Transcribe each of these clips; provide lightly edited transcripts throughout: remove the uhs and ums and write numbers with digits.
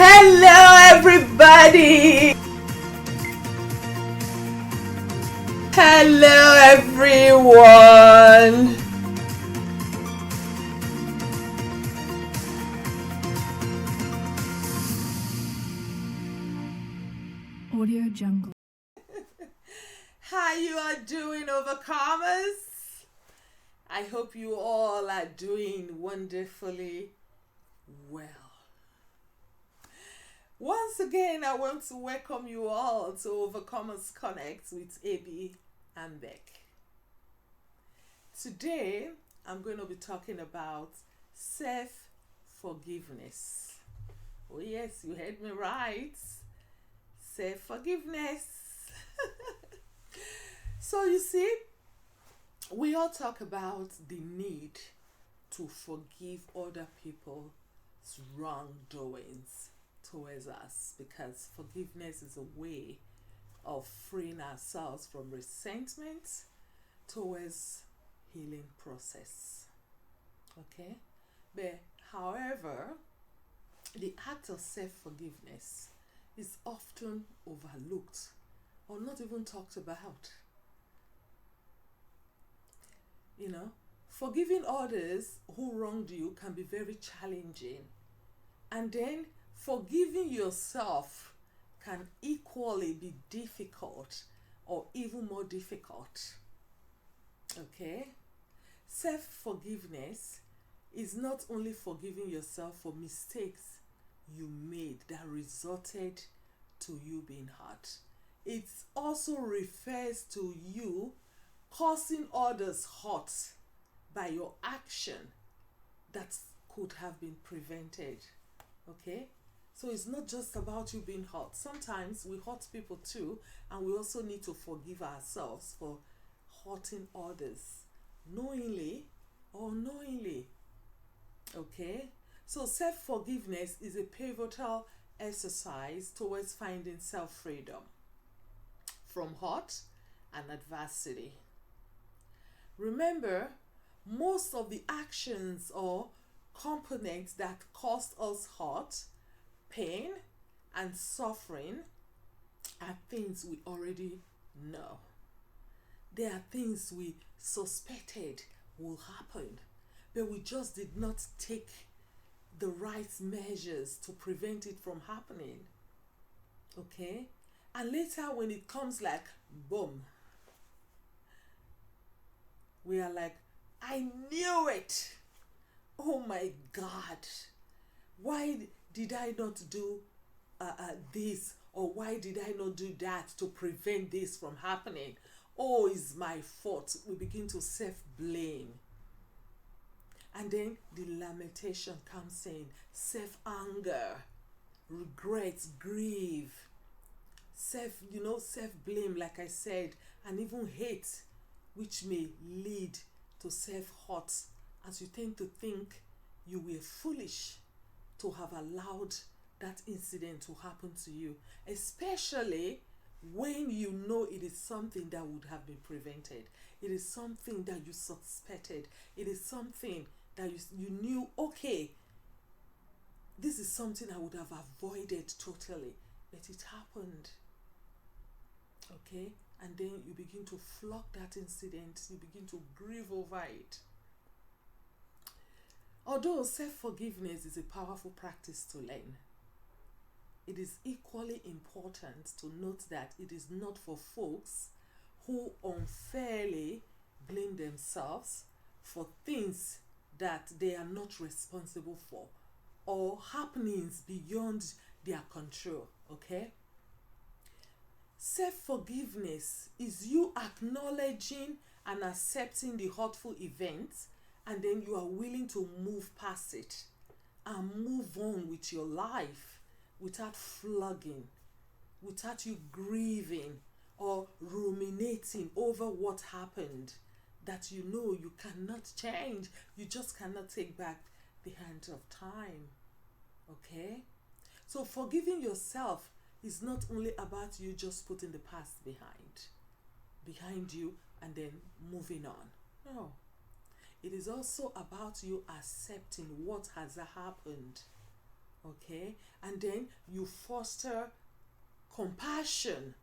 Hello, everybody. Hello, everyone. Audio Jungle. How you are doing, overcomers? I hope you all are doing wonderfully well. Once again, I want to welcome you all to Overcomers Connect with AB and Beck. Today, I'm going to be talking about self-forgiveness. Oh yes, you heard me right. Self-forgiveness. So you see, we all talk about the need to forgive other people's wrongdoings towards us, because forgiveness is a way of freeing ourselves from resentment towards healing process. Okay? But however, the act of self-forgiveness is often overlooked or not even talked about. You know, forgiving others who wronged you can be very challenging. And then forgiving yourself can equally be difficult or even more difficult. Okay? Self-forgiveness is not only forgiving yourself for mistakes you made that resulted to you being hurt. It also refers to you causing others hurt by your action that could have been prevented. Okay? So it's not just about you being hurt. Sometimes we hurt people too, and we also need to forgive ourselves for hurting others, knowingly or unknowingly. Okay? So self-forgiveness is a pivotal exercise towards finding self-freedom from hurt and adversity. Remember, most of the actions or components that cause us hurt, pain, and suffering are things we already know. They are things we suspected will happen, but we just did not take the right measures to prevent it from happening. Okay? And later when it comes like boom, we are like, I knew it. Oh my God. Why did I not do this? Or why did I not do that to prevent this from happening? Oh, it's my fault. We begin to self-blame. And then the lamentation comes in. Self-anger, regret, grief, self-blame, like I said, and even hate, which may lead to self-hurt, as you tend to think you were foolish to have allowed that incident to happen to you, especially when you know it is something that would have been prevented. It is something that you suspected. It is something that you knew, okay, this is something I would have avoided totally, but it happened. Okay? And then you begin to flog that incident, you begin to grieve over it. Although self-forgiveness is a powerful practice to learn, it is equally important to note that it is not for folks who unfairly blame themselves for things that they are not responsible for or happenings beyond their control. Okay? Self-forgiveness is you acknowledging and accepting the hurtful events, and then you are willing to move past it and move on with your life without flogging, without you grieving or ruminating over what happened that you know you cannot change. You just cannot take back the hand of time. Okay? So forgiving yourself is not only about you just putting the past behind you and then moving on. No. It is also about you accepting what has happened Okay, and then you foster compassion,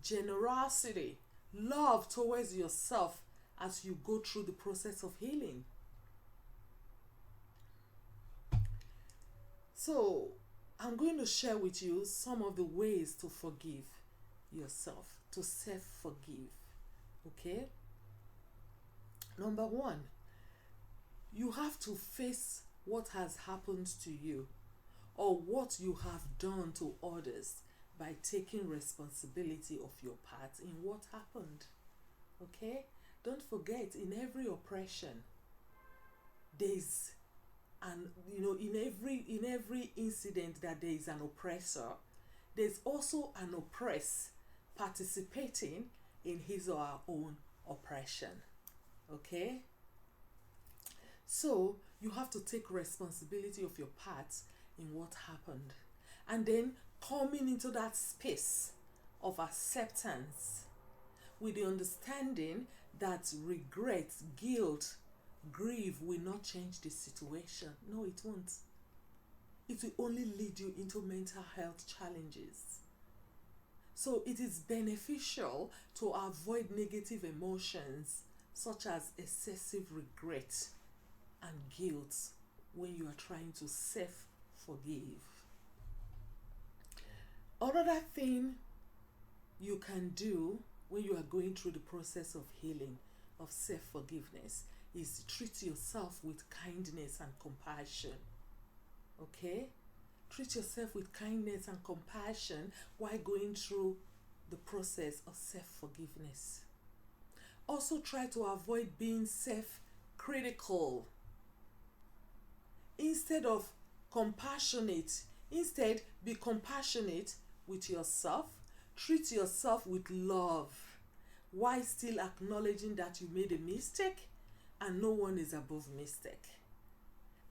generosity, love towards yourself as you go through the process of healing. So, I'm going to share with you some of the ways to forgive yourself, to self forgive. Okay? Number one, you have to face what has happened to you or what you have done to others by taking responsibility of your part in what happened. Okay? Don't forget, in every oppression, there's and in every incident that there is an oppressor, there's also an oppressed participating in his or her own oppression. Okay, so you have to take responsibility of your part in what happened, and then coming into that space of acceptance with the understanding that regret, guilt, grief will not change the situation. No, it won't. It will only lead you into mental health challenges. So it is beneficial to avoid negative emotions such as excessive regret and guilt when you are trying to self-forgive. Another thing you can do when you are going through the process of healing, of self-forgiveness, is treat yourself with kindness and compassion. Okay? Treat yourself with kindness and compassion while going through the process of self-forgiveness. Also try to avoid being self-critical. Instead be compassionate with yourself. Treat yourself with love while still acknowledging that you made a mistake and no one is above mistake.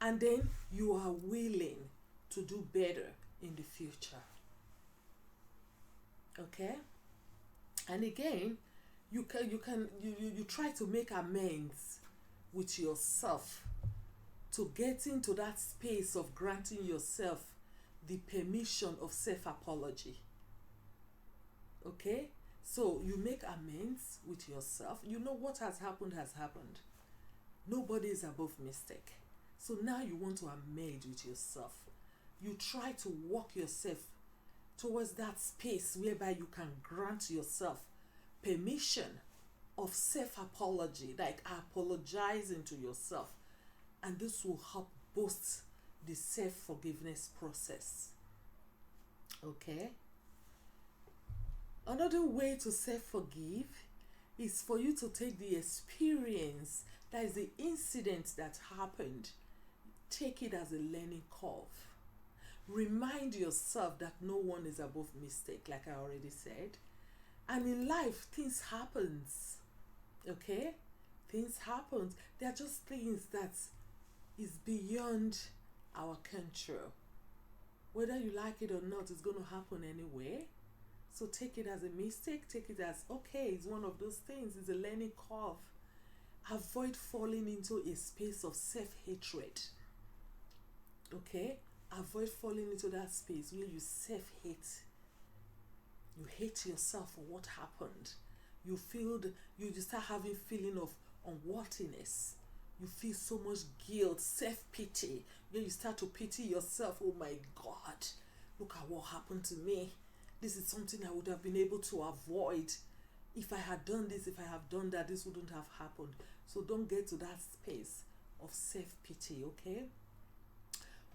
And then you are willing to do better in the future. Okay? And again, you try to make amends with yourself to get into that space of granting yourself the permission of self-apology. Okay? So you make amends with yourself. You know what has happened has happened. Nobody is above mistake. So now you want to amend with yourself. You try to walk yourself towards that space whereby you can grant yourself permission of self-apology, like apologizing to yourself. And this will help boost the self-forgiveness process. Okay? Another way to self-forgive is for you to take the experience, that is the incident that happened, take it as a learning curve. Remind yourself that no one is above mistake, like I already said. And in life, things happens. Okay? Things happen. They are just things that is beyond our control. Whether you like it or not, it's going to happen anyway. So take it as a mistake. Take it as, okay, it's one of those things. It's a learning curve. Avoid falling into a space of self-hatred. Okay? Avoid falling into that space where you self-hate. You hate yourself for what happened. You start having feeling of unworthiness. You feel so much guilt, self-pity. Then you start to pity yourself. Oh my God, look at what happened to me. This is something I would have been able to avoid. If I had done this, if I have done that, this wouldn't have happened. So don't get to that space of self-pity, okay?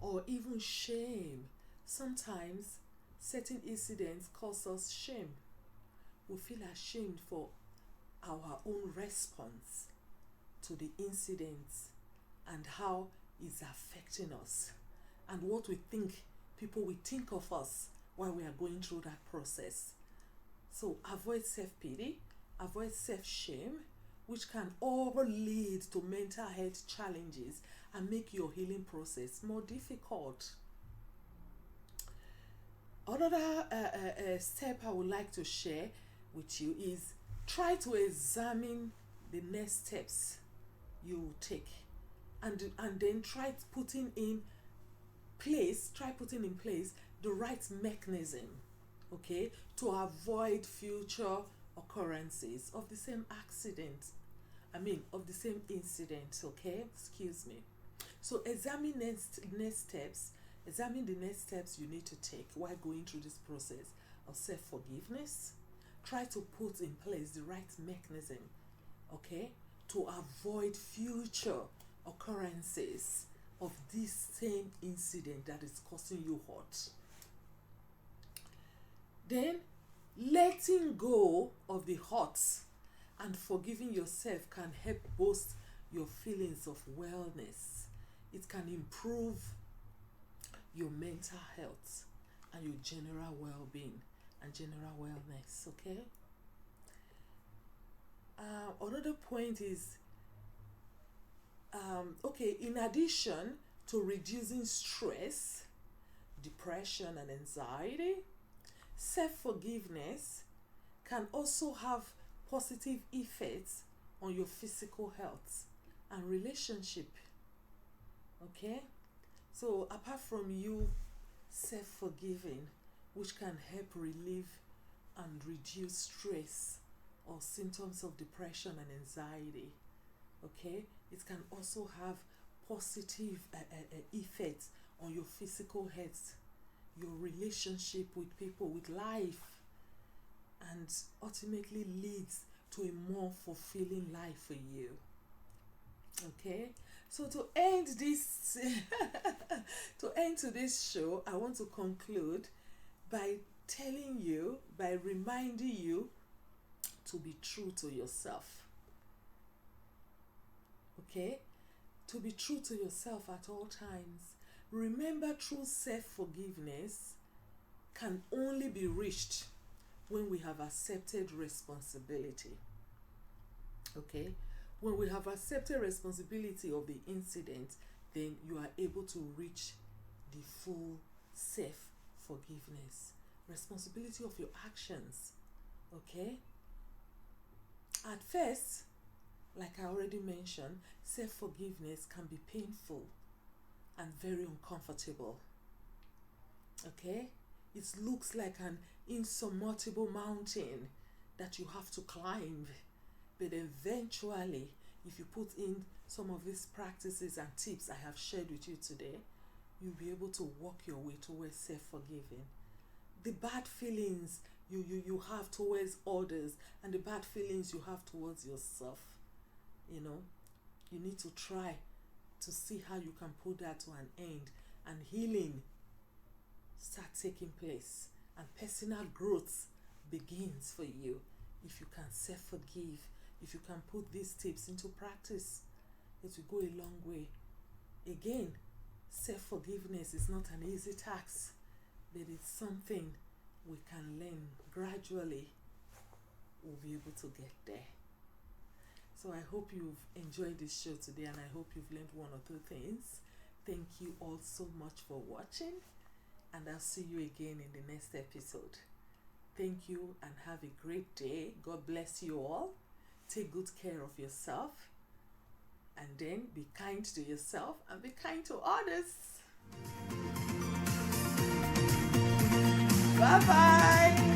Or even shame. Sometimes certain incidents cause us shame. We feel ashamed for our own response to the incidents and how it's affecting us and what we think people will think of us while we are going through that process. So avoid self-pity, avoid self-shame, which can all lead to mental health challenges and make your healing process more difficult. Another step I would like to share with you is try to examine the next steps you will take, and then try putting in try putting in place the right mechanism, okay, to avoid future occurrences of the same accident. Of the same incident, okay? Excuse me. So examine the next steps you need to take while going through this process of self-forgiveness. Try to put in place the right mechanism, okay, to avoid future occurrences of this same incident that is causing you hurt. Then, letting go of the hurts and forgiving yourself can help boost your feelings of wellness. It can improve your mental health and your general well-being and general wellness, okay? Another point is, in addition to reducing stress, depression, and anxiety, self-forgiveness can also have positive effects on your physical health and relationship, okay? So apart from you self-forgiving, which can help relieve and reduce stress or symptoms of depression and anxiety, okay, it can also have positive effects on your physical health, your relationship with people, with life, and ultimately leads to a more fulfilling life for you. Okay, so to end this today's show, I want to conclude by reminding you to be true to yourself. Okay, to be true to yourself at all times. Remember, true self-forgiveness can only be reached when we have accepted responsibility. Okay, when we have accepted responsibility of the incident, then you are able to reach the full self-forgiveness. Responsibility of your actions. Okay, at first, like I already mentioned, self-forgiveness can be painful and very uncomfortable. Okay, it looks like an insurmountable mountain that you have to climb, but eventually, if you put in some of these practices and tips I have shared with you today, you'll be able to walk your way towards self-forgiving. The bad feelings you have towards others and the bad feelings you have towards yourself, you need to try to see how you can put that to an end, and healing start taking place, and personal growth begins for you if you can self-forgive. If you can put these tips into practice, it will go a long way. Again, self-forgiveness is not an easy task, but it's something we can learn gradually. We'll be able to get there. So I hope you've enjoyed this show today, and I hope you've learned one or two things. Thank you all so much for watching, and I'll see you again in the next episode. Thank you and have a great day. God bless you all. Take good care of yourself, and then be kind to yourself and be kind to others. Bye-bye.